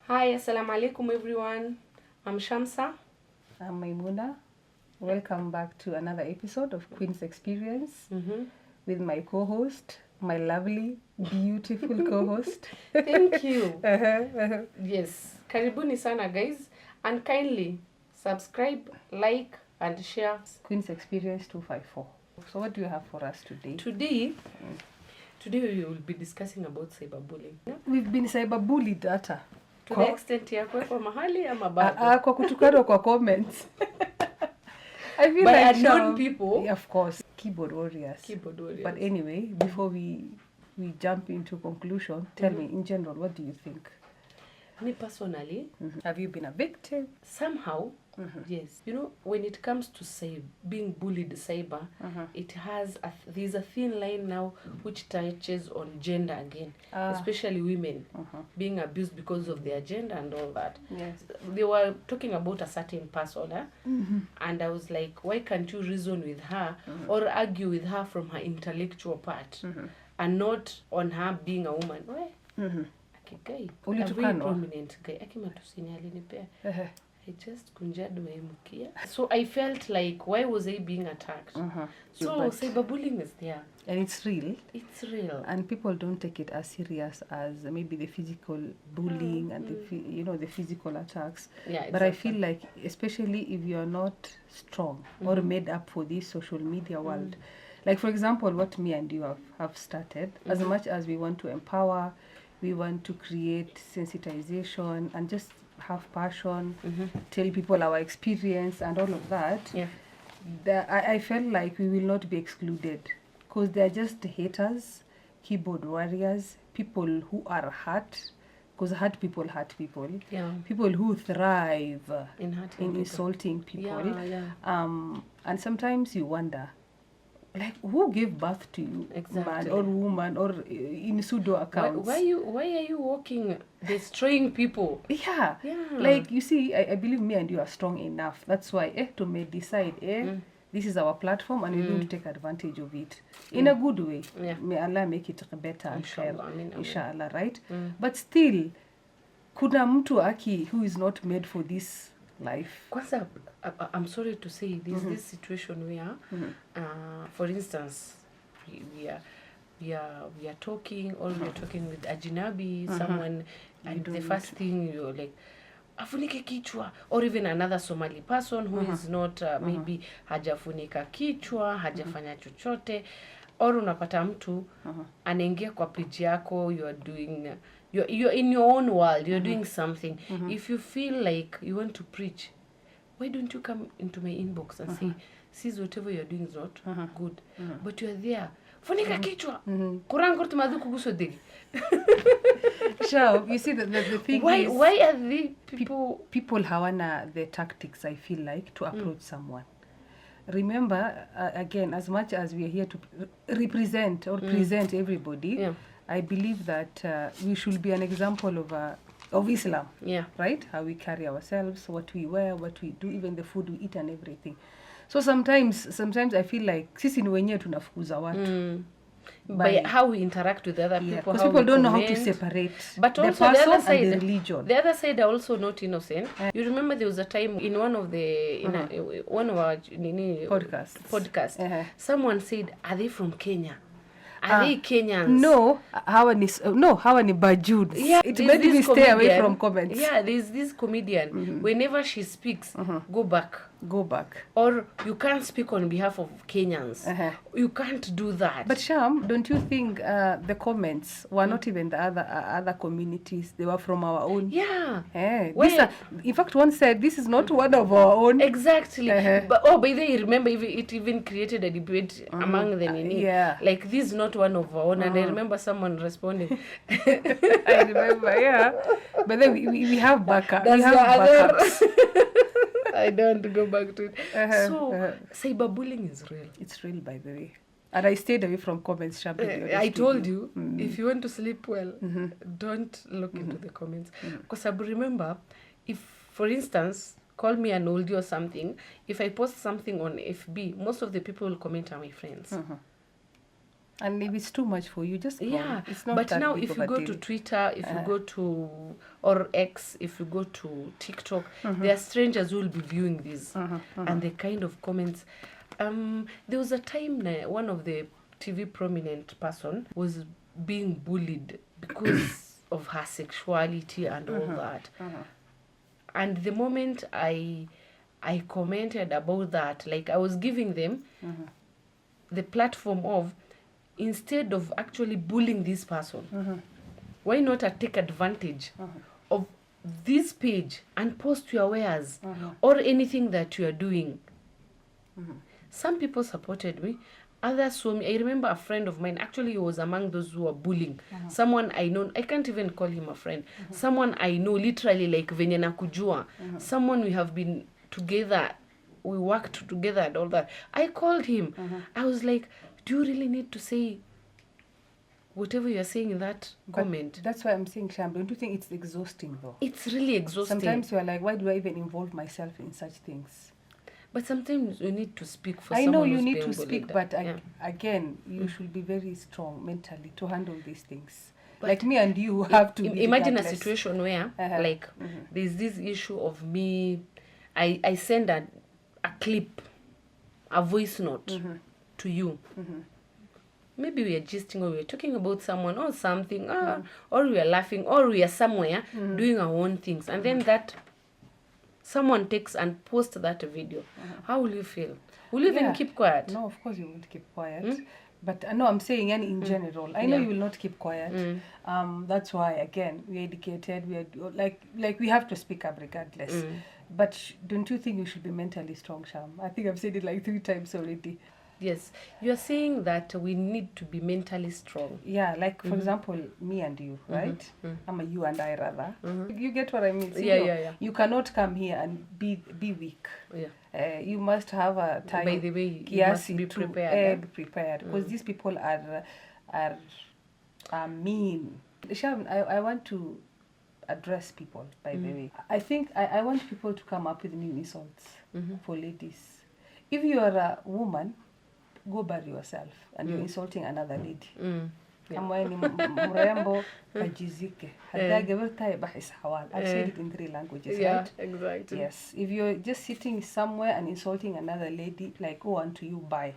Hi, assalamu alaikum everyone. I'm Shamsa. I'm Maimuna. Welcome back to another episode of Queen's Experience with my co-host, my lovely, beautiful co-host. Thank you. Yes, karibuni sana guys, and kindly subscribe, like and share. Queen's Experience 254. So what do you have for us today? Today we will be discussing about cyberbullying. We've been cyberbullied hata. To the extent ya kuwekwa mahali ama bado? Kwa kutukanwa kwa comments. I feel by like unknown people. Yeah, of course, keyboard warriors. But anyway, before we jump into conclusion, tell me in general, what do you think? Me personally, have you been a victim? Somehow, yes. You know, when it comes to being bullied cyber, it has there's a thin line now which touches on gender again, especially women being abused because of their gender and all that. Yes. They were talking about a certain person, and I was like, why can't you reason with her or argue with her from her intellectual part and not on her being a woman? Why? Guy, a very prominent guy. I just kunjadwa. So I felt like, why was I being attacked? So cyberbullying is there. And it's real. It's real. And people don't take it as serious as maybe the physical bullying and the physical attacks. Yeah, exactly. But I feel like, especially if you're not strong or made up for this social media world, like for example, what me and you have started, as much as we want to empower, we want to create sensitization and just have passion, tell people our experience and all of that. Yeah. I felt like we will not be excluded because they're just haters, keyboard warriors, people who are hurt, because hurt people. Yeah. People who thrive in insulting people. Yeah. And sometimes you wonder, like, who gave birth to you, man or woman, or in pseudo accounts? Why are you walking destroying people? Yeah. Like, you see, I believe me and you are strong enough. That's why to may decide this is our platform and we're going to take advantage of it in a good way. Yeah. May Allah make it better and fair. Inshallah, right? But still, kuna mtu aki who is not made for this life. Kwanza, I'm sorry to say, this situation where, for instance, we are talking, or we are talking with Ajinabi, someone, and the first thing you're like, afunike kichwa, or even another Somali person who is not maybe hajafunika kichwa, hajafanya chochote, or unapata mtu anaingia kwa page yako, you are doing you're in your own world, you're doing something. If you feel like you want to preach, why don't you come into my inbox and say, sis, whatever you're doing is not good, but you're there, funika kichwa, kurangor tumadhuku guso digi. Sure, you see, the thing is, why are the people hawana the tactics, I feel like, to approach someone. Remember, again, as much as we are here to represent or present everybody, I believe that we should be an example of Islam, right? How we carry ourselves, what we wear, what we do, even the food we eat and everything. So sometimes I feel like sisi ni wenyewe tunafukuza watu. By how we interact with other people, because people don't know how to separate but also the person the other side, and the religion. The other side are also not innocent. You remember there was a time in one of one of our podcasts, someone said, are they from Kenya? Are they Kenyans? No, hawa ni Bajuds. Yeah, it made me stay away from comments. Yeah, there's this comedian. Whenever she speaks, go back. Or you can't speak on behalf of Kenyans. You can't do that. But Sham, don't you think the comments were not even the other communities? They were from our own. Yeah. In fact, one said, this is not one of our own. Exactly. But by the way, remember, it even created a debate among them. Like, this is not one of our own. And I remember someone responding. I remember, But then we have backup. We have backups. I don't go back to it. So, cyberbullying is real. It's real, by the way. And I stayed away from comments. I told you, if you want to sleep well, don't look into the comments. Because I remember, if, for instance, call me an oldie or something, if I post something on FB, most of the people will comment are my friends. And if it's too much for you, just go. Yeah, It's not but that now big if of you a go deal. to Twitter, if you go to, or X, if you go to TikTok, there are strangers who will be viewing these, and the kind of comments. There was a time one of the TV prominent person was being bullied because of her sexuality and all that. And the moment I commented about that, like I was giving them the platform of, instead of actually bullying this person, why not take advantage of this page and post your wares or anything that you are doing? Some people supported me, others saw me. I remember a friend of mine, actually he was among those who were bullying someone I know. I can't even call him a friend. Someone I know, literally, like venye nakujua, someone we have been together, we worked together and all that. I called him. I was like, do you really need to say whatever you're saying in that comment? That's why I'm saying, Sham, don't you think it's exhausting though? It's really exhausting. Sometimes you're like, why do I even involve myself in such things? But sometimes you need to speak for I someone know you who's need being to speak, bullied. but again, you should be very strong mentally to handle these things. But like me and you have to be imagine a regardless. situation where like there's this issue of me, I send a clip, a voice note to you. Maybe we are gisting, or we are talking about someone or something, or we are laughing, or we are somewhere doing our own things, and then that someone takes and posts that video. How will you feel? Will you even keep quiet? No, of course you won't keep quiet. But no, I'm saying in general. I know you will not keep quiet. That's why, again, we're educated. We are like we have to speak up regardless. But don't you think you should be mentally strong, Sham? I think I've said it like 3 times already. Yes, you are saying that we need to be mentally strong. Yeah, like for example, me and you, right? I'm a you and I rather. You get what I mean? So, Yeah. You cannot come here and be weak. Yeah. You must have a time. By the way, you must be prepared. Prepared, because these people are mean. Sham, I want to address people, by the way. I think I want people to come up with new insults for ladies. If you are a woman, go bury yourself and you're insulting another lady. Kama ni mrembo, kajizike. I've said it in 3 languages, right? Exactly. Yes. If you're just sitting somewhere and insulting another lady, like, oh, unto you, bye.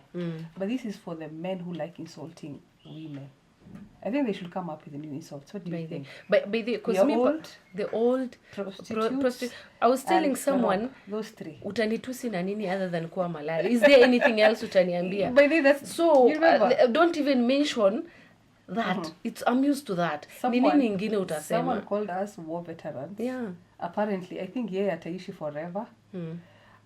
But this is for the men who like insulting women. I think they should come up with a new insults. What do you think? But because the old prostitute. I was telling someone, those 3. Utanitusi na nini other than kuwa malaya? Is there anything else utaniambia? By the way, that's so don't even mention that. I'm used to that. Someone called us war veterans. Yeah. Apparently, I think ataishi forever.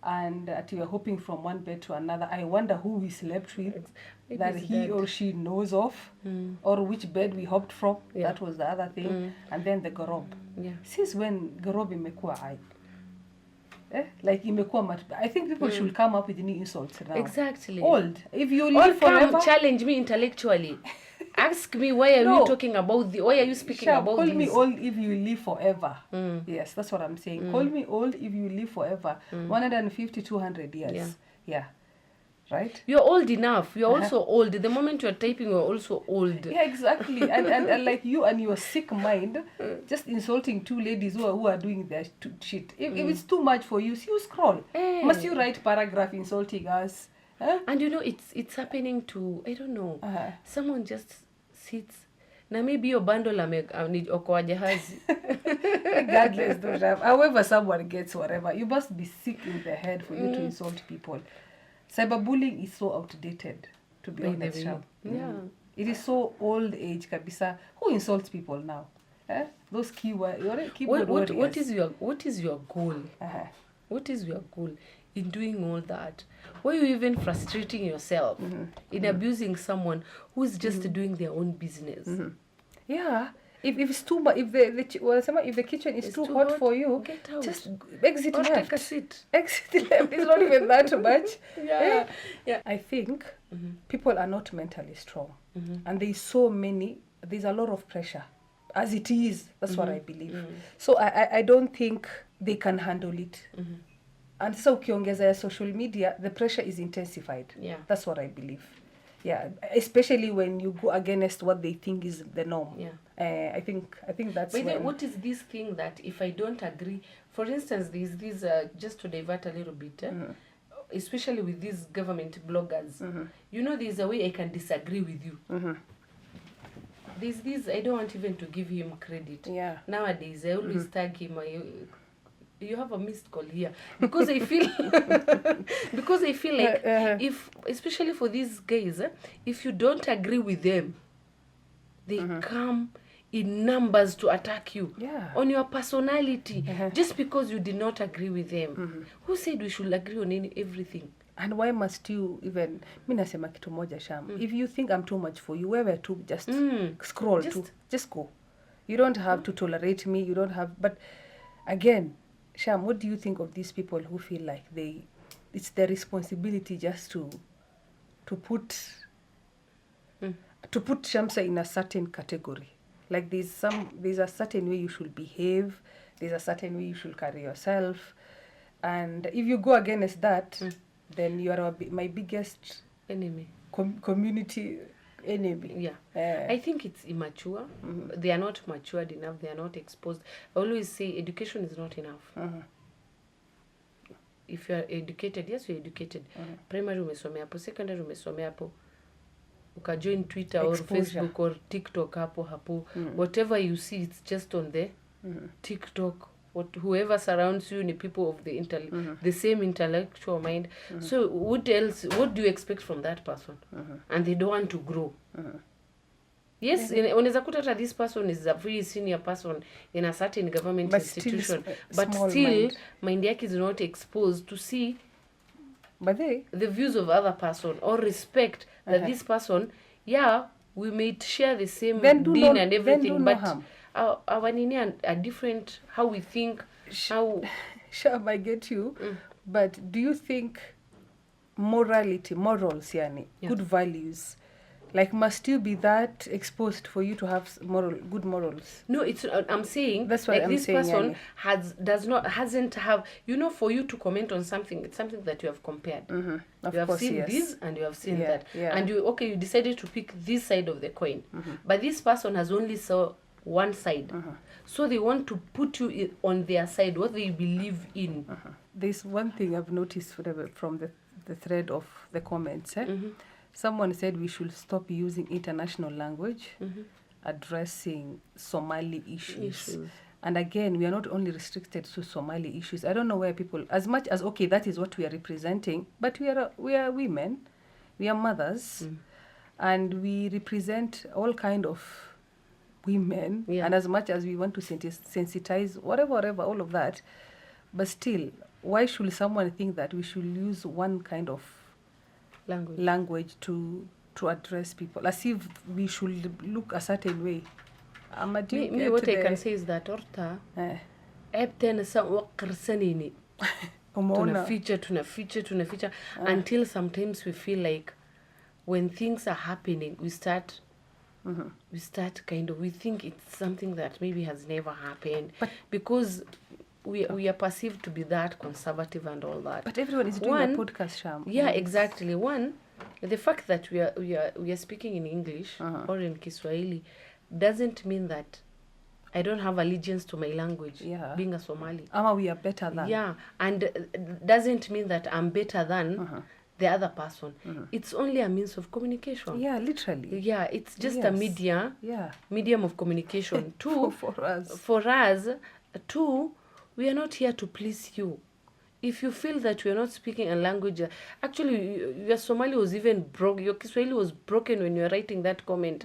And we are hopping from one bed to another. I wonder who we slept with, maybe that he or she knows of, or which bed we hopped from. That was the other thing. And then the gorob. Since when gorob imekuwa ai? Like imekuwa I think people should come up with new insults now. Exactly. Old. If you live forever, come challenge me intellectually. Ask me, why are you talking about why are you speaking about call this? Me old if you live forever. Yes, that's what I'm saying. Call me old if you live forever. 150, 200 years. Yeah. Right? You're old enough. You're also old. The moment you're typing, you're also old. Yeah, exactly. and like you and your sick mind, just insulting 2 ladies who are doing their shit. If it's too much for you, you scroll. Must you write paragraph insulting us? And it's happening to, I don't know, someone just sits na maybe your bundle okoa jahazi. Regardless, however someone gets whatever, you must be sick in the head for you to insult people. Cyberbullying is so outdated, to be honest. It is so old age kabisa. Who insults people now? Those keyboard warriors. What is your goal? What is your goal in doing all that? Why are you even frustrating yourself in abusing someone who's just doing their own business? Yeah. If it's too much, if the kitchen is too hot for you, get out. Just exit or left. Take a seat. Exit left. It's not even that much. Yeah. I think people are not mentally strong, and there's a lot of pressure, as it is. That's what I believe. So I don't think they can handle it. And so ukiongeza social media, the pressure is intensified. Yeah. That's what I believe. Yeah, especially when you go against what they think is the norm. Yeah. I think that's By the way, what is this thing that if I don't agree, for instance, these just to divert a little bit, especially with these government bloggers, you know, there's a way I can disagree with you. There's this, I don't want even to give him credit. Yeah. Nowadays, I always tag him. You have a missed call here, because I feel because I feel like if, especially for these guys, if you don't agree with them, they come in numbers to attack you on your personality, just because you did not agree with them. Who said we should agree on everything? And why must you even, mi nasema kitu moja Sham, if you think I'm too much for you, wewe tu just scroll, just go. You don't have to tolerate me, you don't have, but again, Sham, what do you think of these people who feel like it's their responsibility just to put Shamsa in a certain category? Like there's a certain way you should behave, there's a certain way you should carry yourself, and if you go against that, then you are my biggest enemy, community enemy. Yeah. I think it's immature. They are not matured enough, they are not exposed. I always say education is not enough. If you are educated, yes, you're educated. Primary umesomea hapo, secondary umesomea hapo, ukajoin Twitter or Facebook or TikTok hapo. Whatever you see, it's just on the TikTok. Whoever surrounds you ni people of the same intellectual mind. So what do you expect from that person? And they don't want to grow. Yes, unaweza kuta hata this person is a very senior person in a certain government institution, but still mind yake is not exposed to see the views of other person, or respect that this person, we may share the same deen and everything, but our nini are different, how we think, how... Sure, I get you. But do you think morals, good values, like must you be that exposed for you to have good morals? No, it's I'm saying that's what like I'm this saying, person hasn't have, you know, for you to comment on something, it's something that you have compared. You have seen this and you have seen that, and you decided to pick this side of the coin, but this person has only saw one side, so they want to put you on their side, what they believe in. There's one thing I've noticed from the thread of the comments. Someone said we should stop using international language addressing Somali issues. And again, we are not only restricted to Somali issues. I don't know where people, as much as that is what we are representing, but we are women, we are mothers, and we represent all kind of women, and as much as we want to sensitize whatever all of that, but still, why should someone think that we should use one kind of language to address people, as if we should look a certain way? Me what I can say is that orta tena sa waqarsanini tunaficha until sometimes we feel like when things are happening, we start we think it's something that maybe has never happened, but because we are perceived to be that conservative and all that. But everyone is doing a podcast, Sham. Yeah, exactly. One, the fact that we are speaking in English or in Kiswahili doesn't mean that I don't have allegiance to my language, being a Somali. We are better than. Yeah, and doesn't mean that I'm better than the other person. It's only a means of communication. Yeah, literally. Yeah, it's just a medium of communication. Two, for us, two, we are not here to please you. If you feel that we are not speaking a language, actually, your Somali was even broke. Your Kiswahili was broken when you were writing that comment.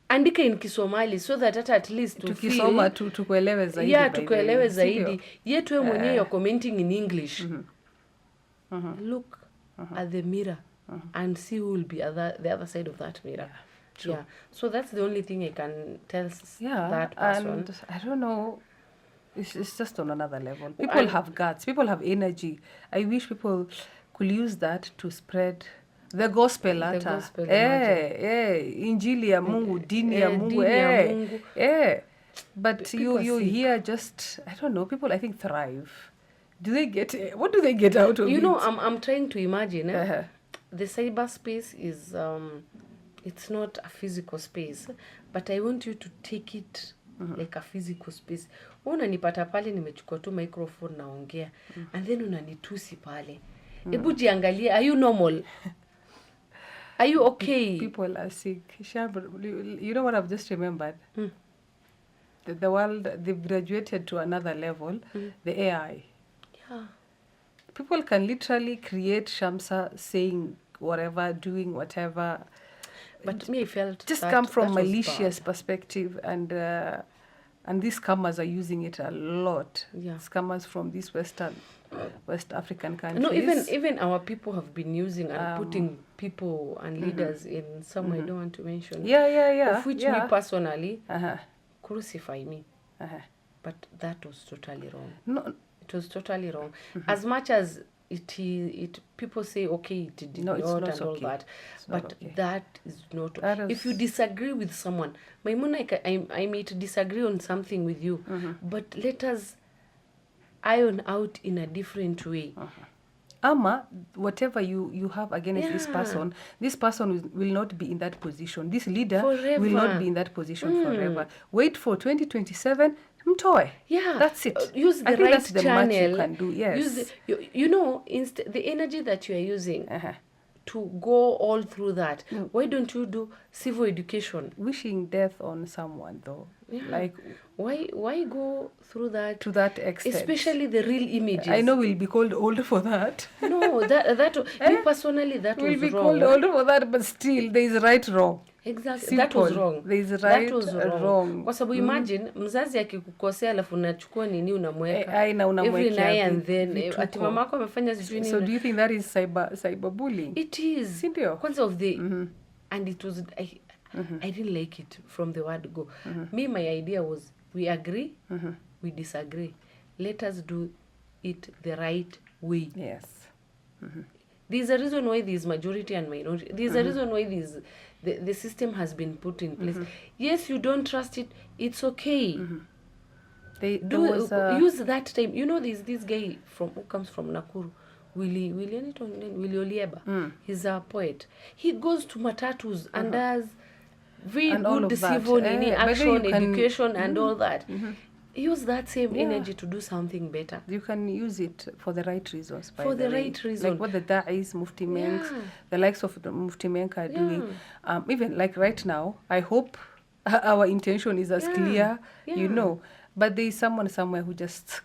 Andika in Kisomali so that at least to tukisoma tukuelewe zaidi. Yeah, tukuelewe zaidi. Yet we mwenye you're commenting in English. Look at the mirror and see who will be the other side of that mirror. Yeah. So that's the only thing I can tell that person. And I don't know, it's just on another level. People have guts, people have energy. I wish people could use that to spread the gospel. Injili ya Mungu, dini ya Mungu. But you hear just, I don't know, people I think thrive. What do they get out of it? You know, I'm trying to imagine the cyberspace is it's not a physical space, but I want you to take it like a physical space. Unanipata pale nimechukua tu microphone naongea, and then unanitusi pale. Hebu jiangalie, are you normal? Are you okay? People are sick. You know what I've just remembered? The world, they've graduated to another level, the AI. Yeah. People can literally create Shamsa saying whatever, doing whatever. But me, I felt just that, come from that malicious perspective, and these scammers are using it a lot. Yeah. Scammers from these West African countries. No, even our people have been using and putting people and leaders in some I don't want to mention. Yeah. Of which me personally crucify me. But that was totally wrong. No, it was totally wrong. As much as it people say okay, it did not and okay. all that, but okay. that is not. If you disagree with someone, Maimuna, I may disagree on something with you, but let us iron out in a different way. Ama, whatever you have against this person will not be in that position. This leader forever. Will not be in that position forever. Wait for 2027. Mtoe. Yeah, that's it. Use the I think right that's the channel. much you can do. Yes. Use you know, the energy that you are using to go all through that. Why don't you do civil education? Wishing death on someone though. Yeah. Like why go through that to that extent? Especially the real images. I know we'll be called old for that. No, that me personally that we'll was be wrong. Called old for that, but still there is right wrong. Exactly. Simple. That was wrong. There is right that was wrong. Kwa sababu imagine mzazi akikukosea alafu unachukua nini unamweka. Every night and then ati mamako amefanya sijui nini. So do you think that is cyberbullying? It is. Sindio? Because of the and it was I didn't like it from the word go. Me, my idea was we agree, we disagree. Let us do it the right way. Yes. There's a reason why there's majority and minority. There's a reason why the system has been put in place. Yes, you don't trust it. It's okay. Use that time. You know, there's this guy who comes from Nakuru. Willie Olieba. He's a poet. He goes to matatus and does very and good civil action, education, and all that. Use that same energy to do something better. You can use it for the right reasons. For the right reason. Like what the Da'is, Mufti Menks, the likes of the Mufti Menk are doing. Even like right now, I hope our intention is as clear, you know. But there is someone somewhere who just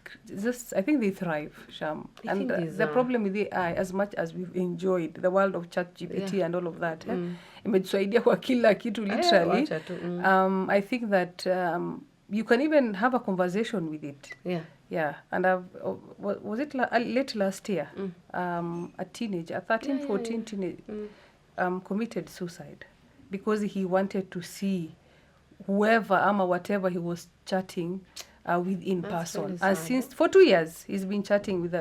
I think they thrive, Sham. And the problem with AI, as much as we've enjoyed the world of ChatGPT and all of that, imetusaidia kwa kila kitu literally. I think that you can even have a conversation with it. Yeah. And was it late last year? A teenager, a 13, 14 teenager, committed suicide because he wanted to see whoever or whatever he was chatting with in person. And since for 2 years he's been chatting with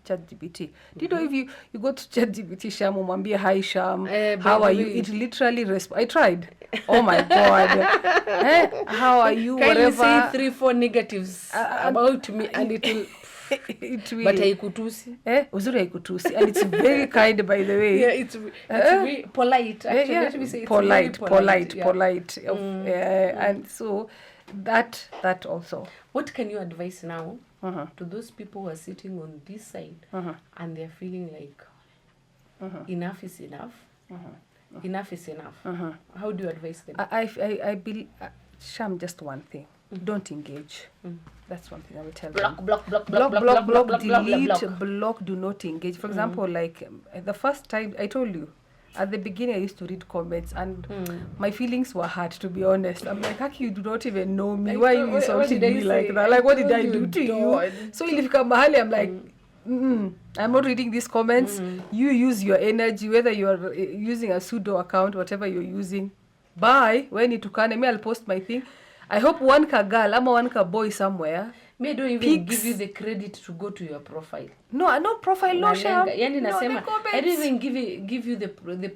ChatGPT. Do you know if you go to ChatGPT, Sham, umwambie hi Sham, how are you? It literally I tried. Oh my God. How are you? Can whatever. You say 3-4 negatives about me and it will but haikutusi. Uzuri haikutusi. And it's very kind, by the way. Yeah, it's very polite. Actually, let me say it's polite. And so that also. What can you advise now to those people who are sitting on this side and they're feeling like enough is enough? Enough is enough. How do you advise them? I believe, Sham, just one thing. Don't engage. That's one thing I will tell them. Block, delete, block, do not engage. For example, like the first time I told you, at the beginning I used to read comments and my feelings were hurt, to be honest. I'm like, Haki, you do not even know me. Why are you insulting me like that? Like, what did I do to you? So ilifika mahali, I'm like, I'm not reading these comments. You use your energy, whether you're using a pseudo account, whatever you're using. Bye. When you tukane me, I'll post my thing. I hope one ka girl ama one ka boy somewhere. Me, I don't even give you the credit to go to your profile. No profile, no Sham. Yani nasema, I don't even give you the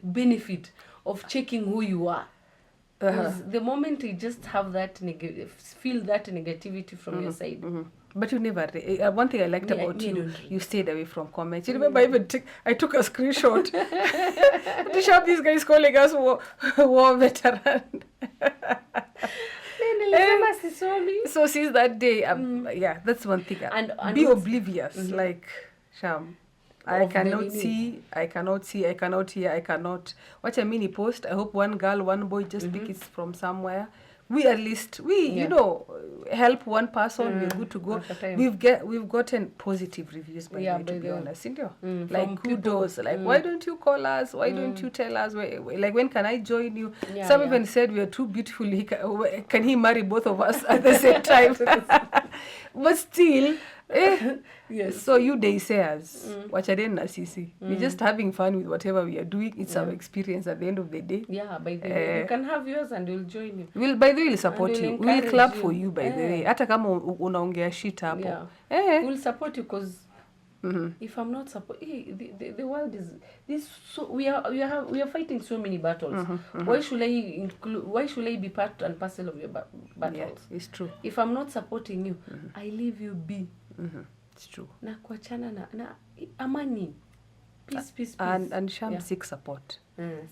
benefit of checking who you are. Because the moment you just have that feel that negativity from your side. But you never. One thing I liked about you, you stayed away from comments. You remember I took a screenshot. To show these guys calling us war veteran. So since that day, yeah, that's one thing. And be oblivious, like Sham. I cannot see, I cannot hear, I cannot watch a mini post. I hope one girl, one boy just pick it from somewhere. We at least you know, help one person. We're good to go. We've gotten positive reviews by the way, to be honest, like kudos, like why don't you call us? Why don't you tell us? Like when can I join you? Some even said we are too beautiful. Can he marry both of us at the same time? But still. Yes. So you naysayers, wachadeni na sisi. We're just having fun with whatever we are doing. It's our experience at the end of the day. Yeah, by the way, you can have yours and we'll join you. By the way, we'll support you. We'll clap for you, by the way. Hata kama unaongea shit hapo. We'll support you because if I'm not the world is this. So we are fighting so many battles. Why should I be part and parcel of your battles? Yeah, it's true. If I'm not supporting you, I leave you be. It's true. Na kuachana na amani. Peace. And Sham seek support.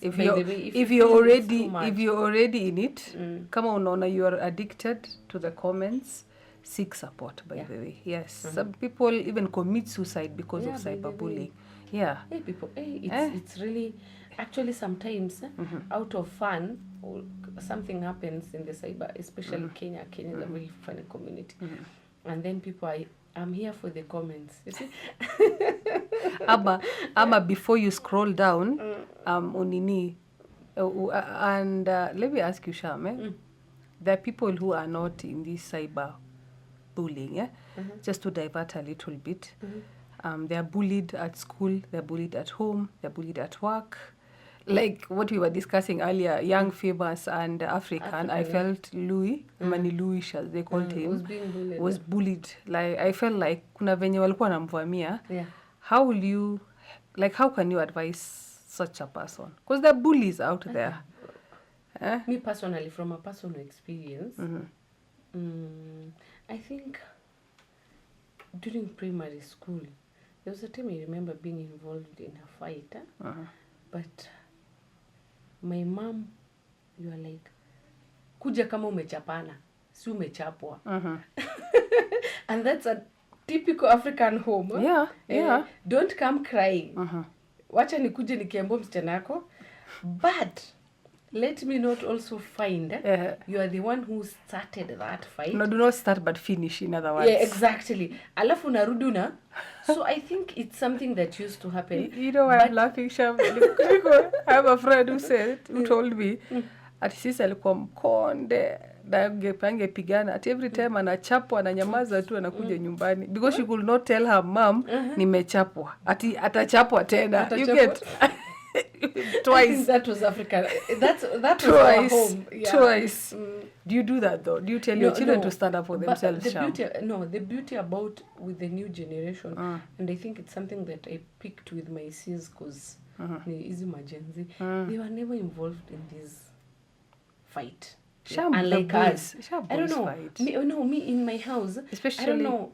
If you're already in it, kama unaona you are addicted to the comments, seek support, by the way. Yes. Some people even commit suicide because of cyberbullying. Yeah. Hey people, it's really actually sometimes out of fun or something happens in the cyber, especially Kenya. Kenya is a very funny community. And then people I'm here for the comments. You see? Ama before you scroll down, unini, and let me ask you, Sham, there are people who are not in this cyber bullying, just to divert a little bit. They are bullied at school, they're bullied at home, they're bullied at work. Like what we were discussing earlier, young, famous, and African. I felt Louis, Mani Louis, as they called him, was bullied. Like I felt like kuna venye walikuwa namvamia. How will you, like, how can you advise such a person? Because there are bullies out there. Me personally, from a personal experience, I think during primary school, there was a time I remember being involved in a fight, but my mom, you are like, kuja kama umechapana, si umechapwa. And that's a typical African home. Yeah. Don't come crying. Wacha nikuje nikiambo msichana yako. But let me not also find you are the one who started that fight. No, do not start but finish, in other words. Yeah, exactly. Alafu naruduna. So I think it's something that used to happen. You know why I'm laughing, Sham? I have a friend who told me, ati sisi alikuwa mkonde, na pigana. Ati every time anachapwa, ananyamaza tu, anakuja nyumbani. Because she could not tell her mom, nimechapwa. Ati atachapwa tena. You get... Twice. I think that was African. That was our home. Yeah. Twice. Do you do that though? Do you tell your children to stand up for themselves? The beauty about with the new generation, and I think it's something that I picked with my sis because easy emergency. They were never involved in this fight. Unlike us. I don't know. Me in my house, especially. I don't know.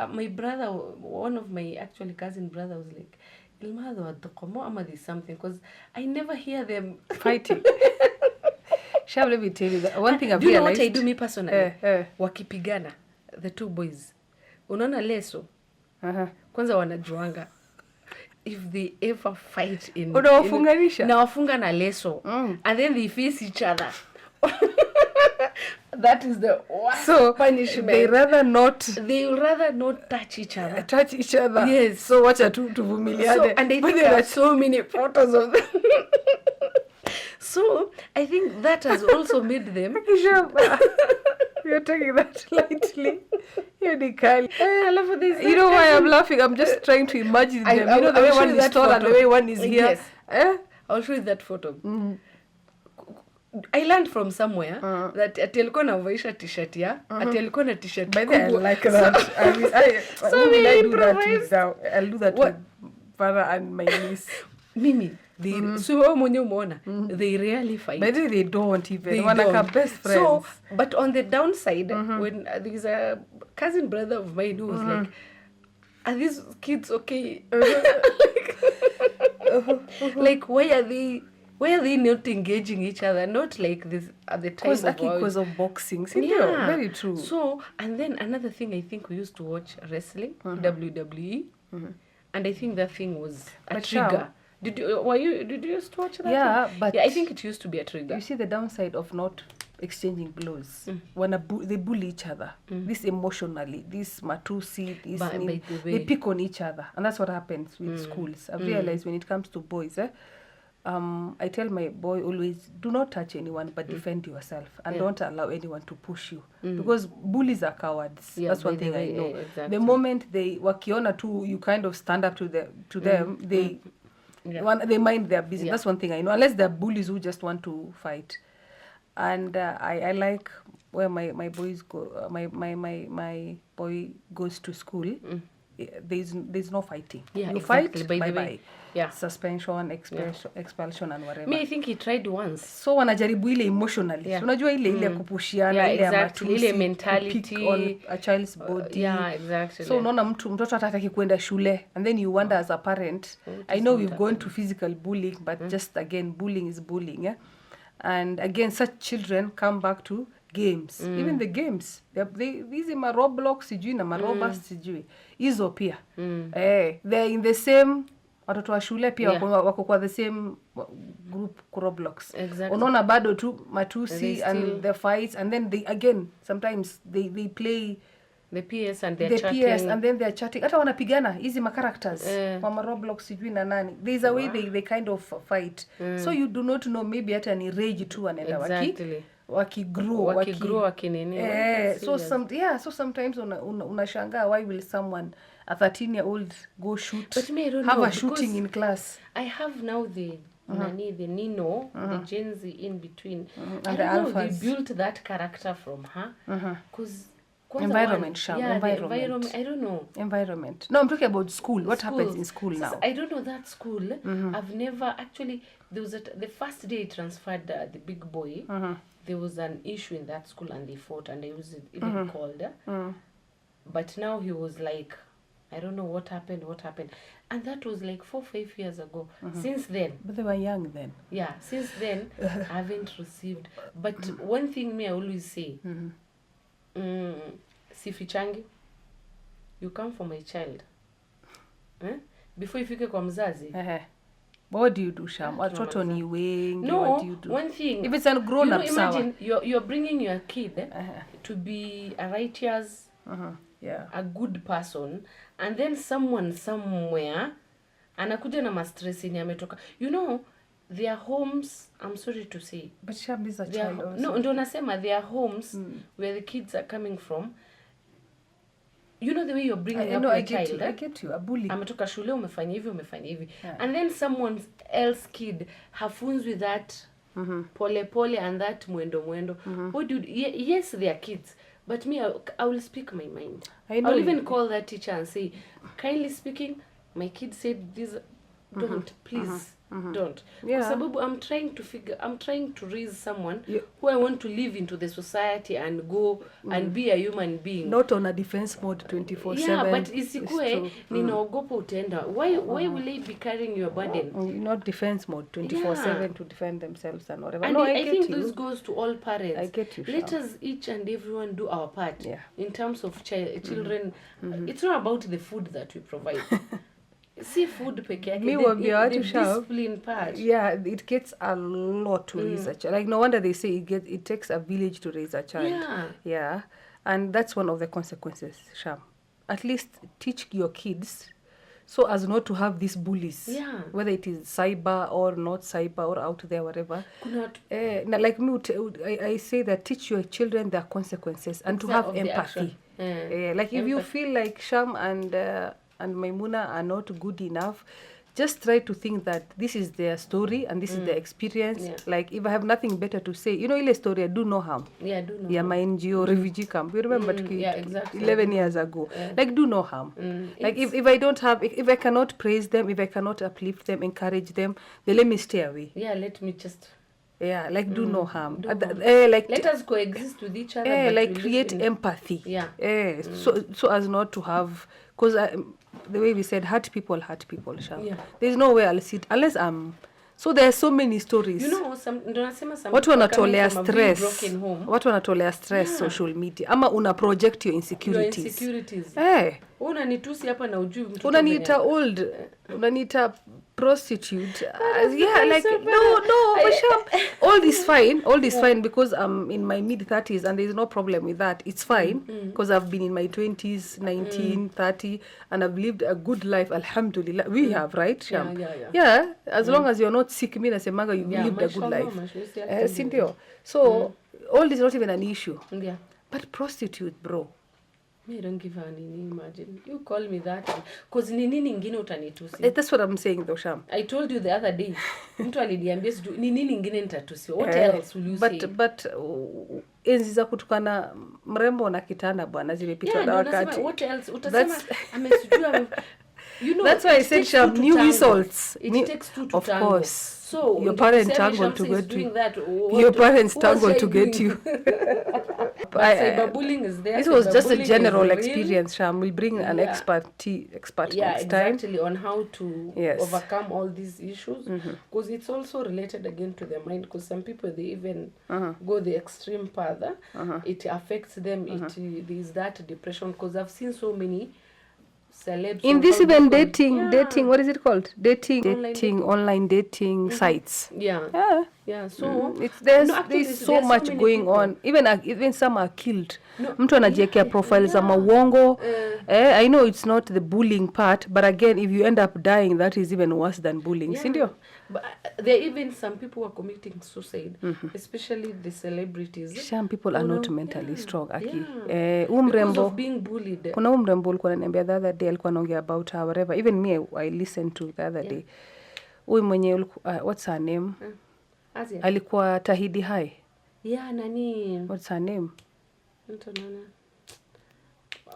My brother, one of my actually cousin brother, was like, there's something, because I never hear them fighting. Shall let me tell you that one thing I've realized. Do you know what I do me personally? Wakipigana, the two boys. Unaona leso? Kwanza wanajuanga. If they ever fight nawafunga na leso. And then they face each other. That is the worst punishment. They will rather not touch each other. Yes. So wacha tu tuvumiliane. So, and I think there are so many photos of them. So I think that has also made them. You're taking that lightly. You're the kind. You know why I'm laughing? I'm just trying to imagine them. You know the way one is tall and the way one is here. Yes. I'll show you that photo. I learned from somewhere that ati alikuwa anavaisha t-shirt ati alikuwa na t-shirt kubwa. I like that. So I do that with Farah and my niece. Mimi, so wewe mwenyewe umeona they rarely fight. But they don't even. They Wanaka don't. best friends. So, but on the downside, when there's a cousin brother of mine who was like, are these kids okay? Like, why are they not engaging each other? Not like this at the time because of boxing. Yeah. Very true. So, and then another thing, I think we used to watch wrestling, WWE, and I think that thing was a trigger. Did you used to watch that? Yeah, thing? but I think it used to be a trigger. You see the downside of not exchanging blows when they bully each other. This emotionally, this matusi, this they pick on each other, and that's what happens with schools. I've realized when it comes to boys, I tell my boy always, do not touch anyone, but defend yourself, and don't allow anyone to push you, because bullies are cowards. That's one thing I know. Exactly. The moment they wakiona too, you kind of stand up to them, they mind their business. That's one thing I know, unless they're bullies who just want to fight. And I like where my boys go. My boy goes to school. There's no fighting. You fight, bye. Yeah. Suspension, expulsion and whatever. Me, I think he tried once. So wanajaribu ile emotionally. So unajua ile kupushiana, ile exactly. Ile mentality, pick on a child's body. Yeah, exactly. So unaona mtoto hataki kwenda shule, and then you wonder as a parent. I know we've gone to physical bullying, but just again, bullying is bullying. Yeah? And again, such children come back to games. Even the games, these ma Roblox sijui na marobas sijui hizo pia they're in the same, watoto wa shule pia wako kwa the same group Roblox. Exactly. Unaona bado tu matusi and the fights, and then they again sometimes they play the PS and they're chatting. PS and then they're chatting. Hata wanapigana hizi ma characters kwa Roblox sijui na nani. There's a way they kind of fight. So you do not know, maybe hata ni rage tu anaenda wakigrow wakinini. So sometimes unashangaa why will someone, a 13-year-old, go shoot, but me, I don't have know, a shooting in class. I have now the Nino, the Gen Z in between. And I don't the know, alphas. they built that character from her. Because environment. I don't know. Environment. No, I'm talking about school. What happens in school now? I don't know that school. I've never actually. There was the first day I transferred the big boy. There was an issue in that school and they fought and I was even called. But now he was like, I don't know what happened. And that was like 4-5 years ago. Since then. But they were young then. Yeah, since then, I haven't received. But one thing I always say, sifichangi, you come for my child. Before you fike kwa mzazi. What do you do, Sham? Watoto ni wengi. No, what do you do? one thing. If it's a grown up, imagine you're bringing your kid to be a righteous, a good person, and then someone somewhere anakuja na ma-stress yenye ametoka. You know, their homes, I'm sorry to say. But Sham is a child also. No, ndo nasema their homes where the kids are coming from. You know the way you're bringing up your child. I get you. A bully. Ametoka shule umefanya hivi. And then someone else kid hafunds with that pole and that mwendo. What do you, yes, they are kids. But me, I will speak my mind. I'll even call that teacher and say, kindly speaking, my kid said this, don't, please. Don't. Kwa sababu I'm trying to raise someone who I want to live into the society and go and be a human being. Not on a defense mode 24/7. Yeah, but isikue ninaogopa utenda. Why will they be carrying your burden? Not defense mode 24/7 to defend themselves and whatever. And I think this goes to all parents. I get you. Let us each and everyone do our part in terms of children. It's not about the food that we provide. See food peke yake, the discipline part. Yeah, it gets a lot to raise a child. Like no wonder they say it takes a village to raise a child. Yeah. And that's one of the consequences, Sham. At least teach your kids so as not to have these bullies. Yeah. Whether it is cyber or not cyber or out there, whatever. Like me, I say that teach your children their consequences and to have empathy. Like if you feel like Sham and Maimuna are not good enough, just try to think that this is their story and this is their experience. Like if I have nothing better to say, ile story, I do no harm. Do no harm. My NGO refugee camp, you remember exactly. 11 years ago. Like do no harm. Like if I don't have, if I cannot praise them, if I cannot uplift them, encourage them, then let me stay away. Let me just like do no harm. Like let us coexist with each other. Like create empathy. So as not to have, because the way we said, hurt people, Sham. There's no way I'll sit unless I'm. So there are so many stories. Some watu wanatolea stress social media ama una project your insecurities. Unanitusi hapa na ujui mtu unaniita old, unaniita prostitute. Like no old is fine because I'm in my mid 30s and there's no problem with that. It's fine because I've been in my 20s, 19, 30 and I've lived a good life, alhamdulillah. We have, right, Sham? As long as you're not sick, mimi nasemaga you lived a good life. Sindio? So old is not even an issue. But prostitute, bro. Me don't give her any, imagine. You call me that. Because ni nini ingine utanitusi? That's what I'm saying though, Sham. I told you the other day. Mtu aliniambia ni nini ingine nitatusi? What else will you say? But enzi za kutukana mrembo na kitanda bwana zimepitwa na wakati. What else? Utasema amesijua. That's why I said Sham, new results. It takes two to of tango. course. So your parents tangle to get you. Your parents tangle to get you. Cyberbullying is there. This was just a general experience, Sham. We'll bring an expert next time. Exactly, on how to overcome all these issues. Because it's also related again to the mind. Because some people, they even go the extreme further. It affects them. There's that depression. Because I've seen so many celebs in this even dating, what is it called? Online dating sites. So there's so much going people. On. Even some are killed. Mtu anajiwekea profiles za mawongo. I know it's not the bullying part, but again, if you end up dying, that is even worse than bullying. Sindio? But there are even some people who are committing suicide, especially the celebrities. Some people are not mentally strong. Because of being bullied. Kuna umrembo ulikuwa ananiambia the other day, alikuwa anaongea about her, whatever. Even me, I listened to the other day. Mwenye what's her name? Alikuwa Tahidi High. Nani? What's her name?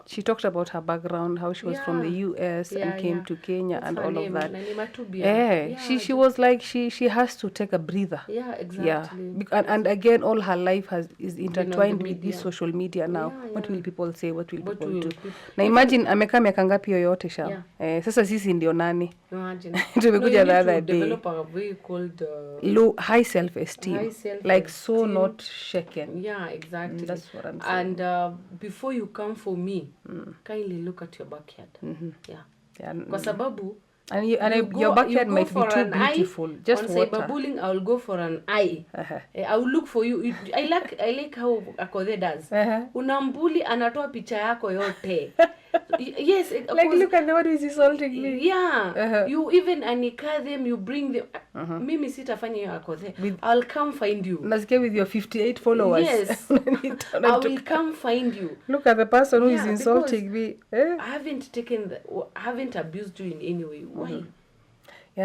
She talked about her background, how she was from the US and came to Kenya. What's and all name? Of that. She was like she has to take a breather. Exactly. And again, all her life is intertwined with this social media now. What will people say? What will people do? Now imagine amekaa miaka ngapi yoyote Sham. Sasa sisi ndio nani? Tumekuja the other day. Develop a way called high self-esteem. Like so not shaken. Exactly. That's what I'm saying. And before you come for me, kindly look at your backyard. Kwa sababu your backyard might be too beautiful. Just on cyberbullying, I will go for an eye. I will look for you. I like how Akode does. Unambuli anatoa picha yako yote. Yes, like look at what is insulting me. You even anika them, you bring them. Mimi sitafanya hiyo Akode. I'll come find you. Nasikia with your 58 followers. Yes. I will come find you. Look at the person who is insulting me. I haven't abused you in any way. Why?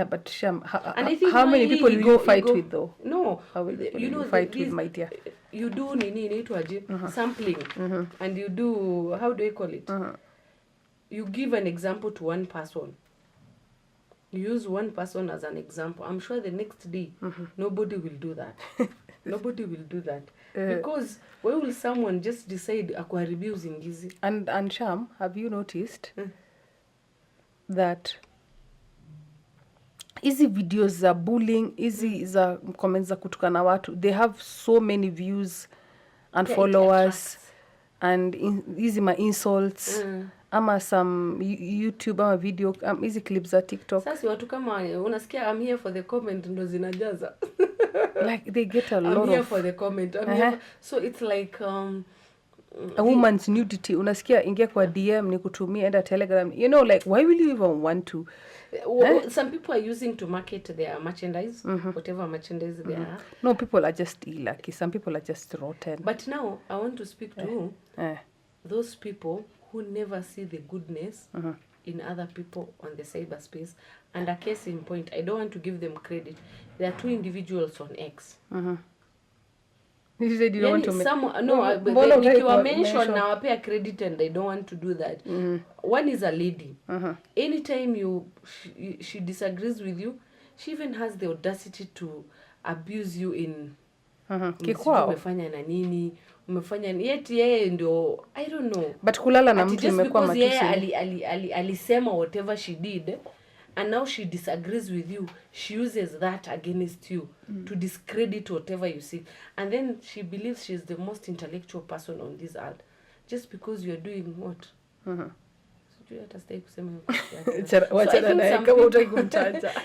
But Sham, how many people will you fight with though? No. How will you fight with, my dear? You do sampling, and you do, how do you call it? You give an example to one person. You use one person as an example. I'm sure the next day, nobody will do that. Nobody will do that. Because why will someone just decide akuharibia uzingizi? And Sham, have you noticed that hizi videos za bullying, hizi za comments za kutukana watu, they have so many views and followers and hizi ma insults ama some YouTube ama video hizi clips za TikTok. Sasa watu kama unasikia I'm here for the comment ndo zinajaza. Like they get a lot I'm here for the comment. So it's like a woman's nudity. Unasikia ingia kwa DM ni kutumia enda Telegram. You know, like why will you even want to? Some people are using to market their merchandise, whatever merchandise they are. No, people are just lucky. Some people are just rotten. But now I want to speak to those people who never see the goodness in other people on the cyberspace. And a case in point, I don't want to give them credit. There are 2 individuals on X. You said you don't want to nikiwa mention na wapea credit, and I don't want to do that. One is a lady. Anytime she disagrees with you, she even has the audacity to abuse you in umefanya na nini, umefanya yeti yeye ndio, I don't know, but kulala na mtu imekuwa matusi. Yeye alisema whatever she did, and now she disagrees with you, she uses that against you to discredit whatever you see, and then she believes she's the most intellectual person on this earth just because you're doing what.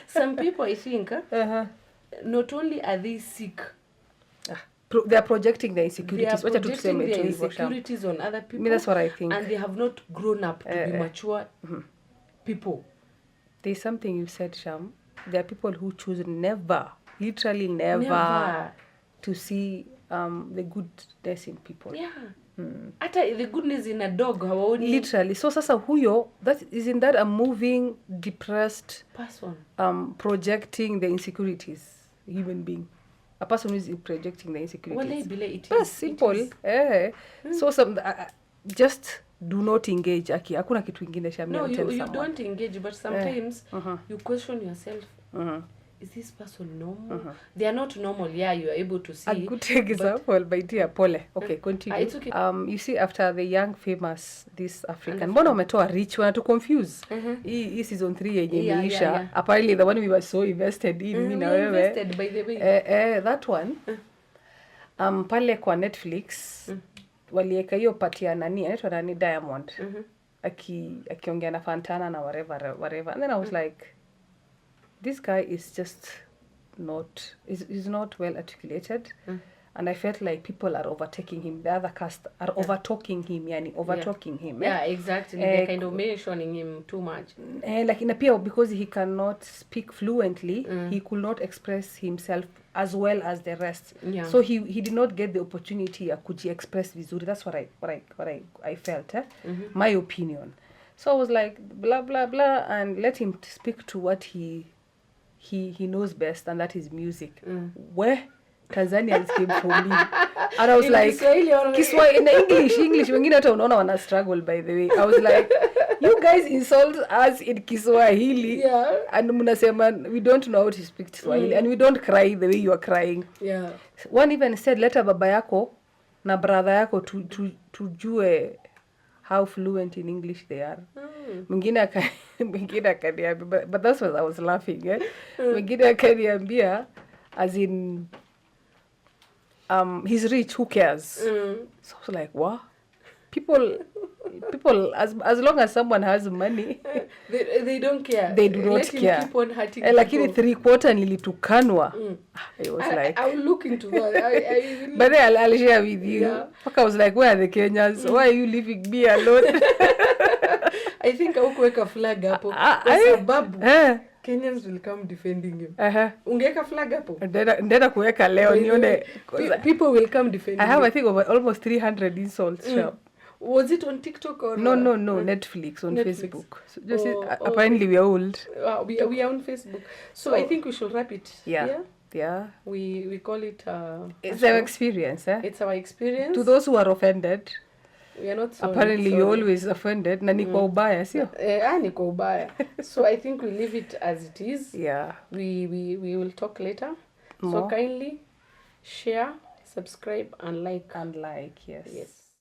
Some people I think not only are they sick, they are projecting their insecurities. They are projecting their insecurities on other people. That's what I think. And they have not grown up to be mature people. There's something you said, Sham. There are people who choose literally never to see the goodness in people. Yeah. Hata the goodness in a dog, hawaoni. Literally. So sasa huyo, isn't that a moving, depressed person projecting the insecurities, human being? A person who is projecting the insecurities. That's simple. So just do not engage. Hakuna kitu ingine Sham. No, you don't engage, but sometimes you question yourself. Is this person normal? They are not normal. Yeah, you are able to see. A good example, my dear Pole. Okay, continue. It's okay. You see, after the young famous, this African, mbona umetoa rich, wana to confuse. Hii season 3 yenye imeisha. Apparently the one we were so invested in, mimi na wewe. Invested by the way. That one. Pale kwa Netflix, walieka hiyo pati ya nani, anaitwa nani, Diamond. Akiongea na Fantana na whatever. And then I was like, this guy is just is not well articulated. And I felt like people are overtaking him. The other cast are overtalking him, overtalking him. Yeah, exactly. They're kind of mentioning him too much. Like in a because he cannot speak fluently, he could not express himself as well as the rest. Yeah. So he did not get the opportunity ya kuji-express vizuri. That's what I felt. My opinion. So I was like, blah, blah, blah, and let him speak to what he knows best, and that is music. Where Tanzanians came from me. And I was like, Kiswahili in English, wengine hata unaona wana struggle, by the way. I was like, you guys insult us in Kiswahili, and mnasema we don't know how to speak Kiswahili, and we don't cry the way you are crying. Yeah. One even said, leta baba yako na brother yako tujue how fluent in English they are. Mwingine akaniambia, but that's what I was laughing. Mwingine akaniambia, as in, he's rich, who cares? So I was like, what? People, as long as someone has money, they don't care. They do not Let care. Him keep on hurting lakini 3/4 nilitukanwa. I was like, I will look into that. But then I'll share with you. Yeah. I was like, where are the Kenyans? Why are you leaving me alone? I think haukuweka flag hapo kwa sababu Kenyans will come defending you. Ungeweka flag hapo? Ndenda kuweka leo nione. People will come defending you. I think over almost 300 insults. Was it on TikTok or no Netflix on Facebook. So just apparently we are old. We are on Facebook. So I think we should wrap it. Yeah. We call it it's our experience, It's our experience. To those who are offended, we are not sorry. Apparently you're always offended. Na ni kwa ubaya, sio? Ni kwa ubaya. So I think we leave it as it is. Yeah. We will talk later. More. So kindly share, subscribe and like. Yes.